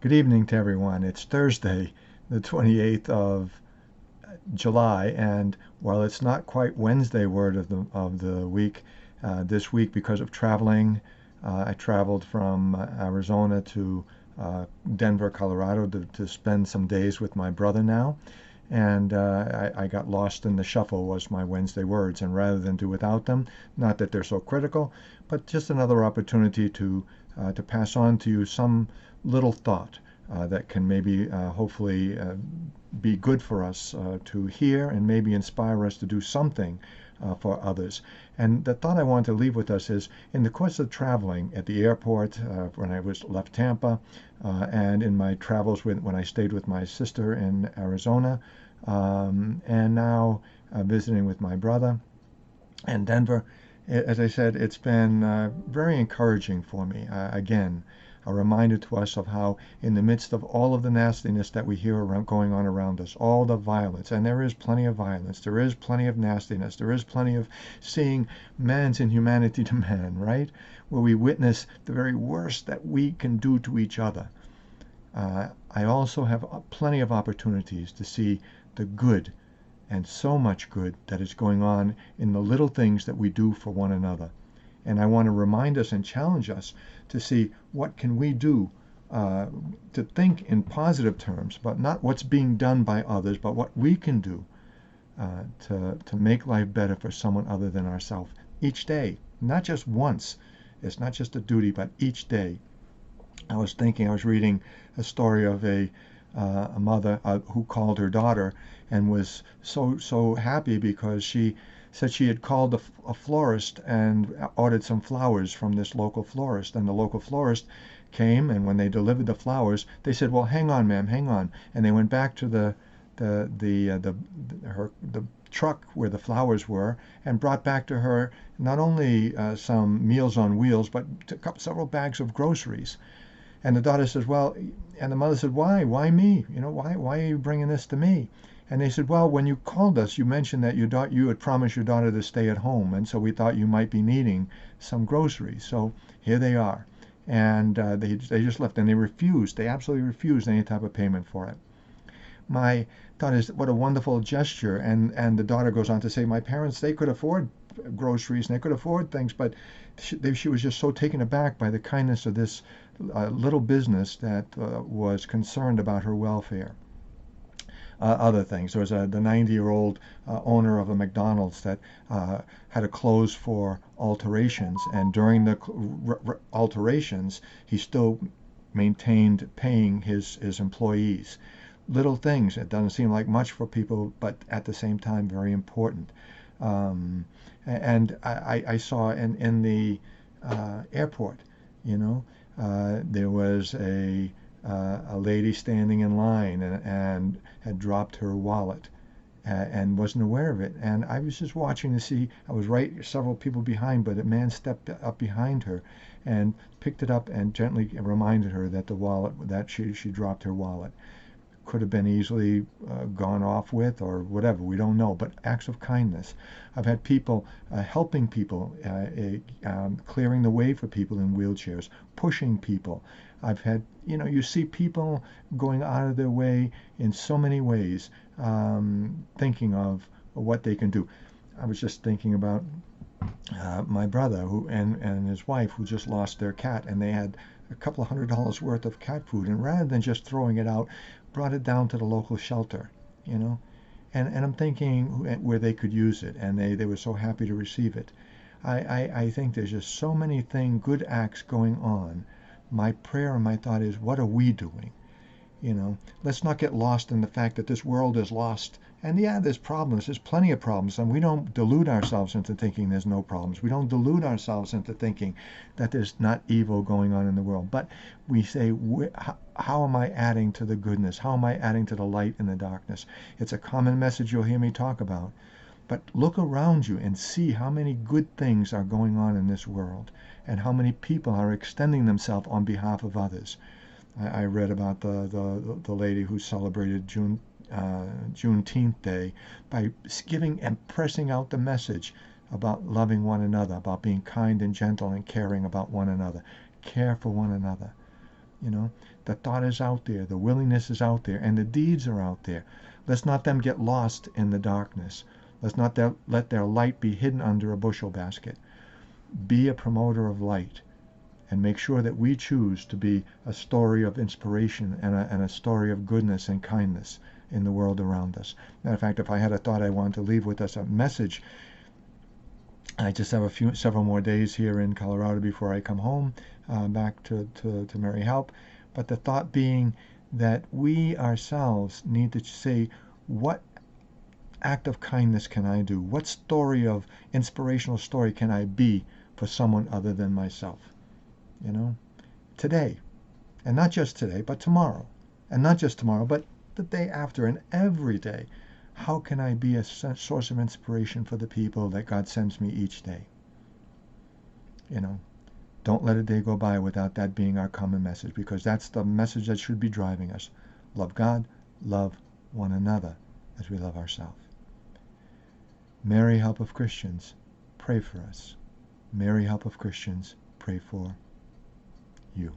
Good evening to everyone. It's Thursday, the 28th of July, and while it's not quite Wednesday word of the week, this week because of traveling, I traveled from Arizona to Denver, Colorado to spend some days with my brother now, and I got lost in the shuffle was my Wednesday words, and rather than do without them, not that they're so critical, but just another opportunity to pass on to you some little thought that can maybe hopefully be good for us to hear and maybe inspire us to do something for others. And the thought I want to leave with us is in the course of traveling at the airport when I was left Tampa and in my travels when I stayed with my sister in Arizona and now visiting with my brother in Denver. As I said, it's been very encouraging for me. Again, a reminder to us of how, in the midst of all of the nastiness that we hear going on around us, all the violence, and there is plenty of violence, there is plenty of nastiness, there is plenty of seeing man's inhumanity to man, right? Where we witness the very worst that we can do to each other. I also have plenty of opportunities to see the good and so much good that is going on in the little things that we do for one another. And I want to remind us and challenge us to see what can we do to think in positive terms, but not what's being done by others, but what we can do to make life better for someone other than ourselves each day, not just once. It's not just a duty, but each day. I was reading a story of a mother who called her daughter and was so happy because she said she had called a florist and ordered some flowers from this local florist, and the local florist came, and when they delivered the flowers they said, well, hang on, ma'am, hang on, and they went back to the truck where the flowers were and brought back to her not only some Meals on Wheels but several bags of groceries. And the daughter says, well, and the mother said, why me? Why are you bringing this to me? And they said, well, when you called us, you mentioned that you had promised your daughter to stay at home, and so we thought you might be needing some groceries. So here they are. And they just left, and they absolutely refused any type of payment for it. My thought is, what a wonderful gesture. And the daughter goes on to say, my parents, they could afford groceries and they could afford things, but she was just so taken aback by the kindness of this little business that was concerned about her welfare. Other things. There was the 90-year-old owner of a McDonald's that had to close for alterations, and during the alterations, he still maintained paying his employees. Little things. It doesn't seem like much for people, but at the same time, very important. And I saw in the airport, there was a lady standing in line and had dropped her wallet and wasn't aware of it. And I was just watching to see, I was right several people behind, but a man stepped up behind her and picked it up and gently reminded her that she dropped her wallet. Could have been easily gone off with or whatever, we don't know, but acts of kindness. I've had people helping people, clearing the way for people in wheelchairs, pushing people. I've had, you see people going out of their way in so many ways, thinking of what they can do. I was just thinking about my brother and his wife who just lost their cat, and they had a couple of $100 worth of cat food, and rather than just throwing it out, brought it down to the local shelter, and I'm thinking where they could use it, and they were so happy to receive it. I think there's just so many good acts going on. My prayer and my thought is, what are we doing? Let's not get lost in the fact that this world is lost. And yeah, there's problems. There's plenty of problems. And we don't delude ourselves into thinking there's no problems. We don't delude ourselves into thinking that there's not evil going on in the world. But we say, how am I adding to the goodness? How am I adding to the light in the darkness? It's a common message you'll hear me talk about. But look around you and see how many good things are going on in this world and how many people are extending themselves on behalf of others. I read about the lady who celebrated Juneteenth Day by giving and pressing out the message about loving one another, about being kind and gentle and caring about one another, care for one another. You know, the thought is out there, the willingness is out there, and the deeds are out there. Let's not them get lost in the darkness. Let's not let their light be hidden under a bushel basket. Be a promoter of light, and make sure that we choose to be a story of inspiration and a story of goodness and kindness in the world around us. Matter of fact, if I had a thought I wanted to leave with us, a message, I just have several more days here in Colorado before I come home back to Mary Help. But the thought being that we ourselves need to say, what act of kindness can I do? What story of inspirational story can I be for someone other than myself? You know, today, and not just today, but tomorrow, and not just tomorrow, but the day after, and every day. How can I be a source of inspiration for the people that God sends me each day? You know, don't let a day go by without that being our common message, because that's the message that should be driving us. Love God, love one another as we love ourselves. Mary, Help of Christians, pray for us. Mary, Help of Christians, pray for you.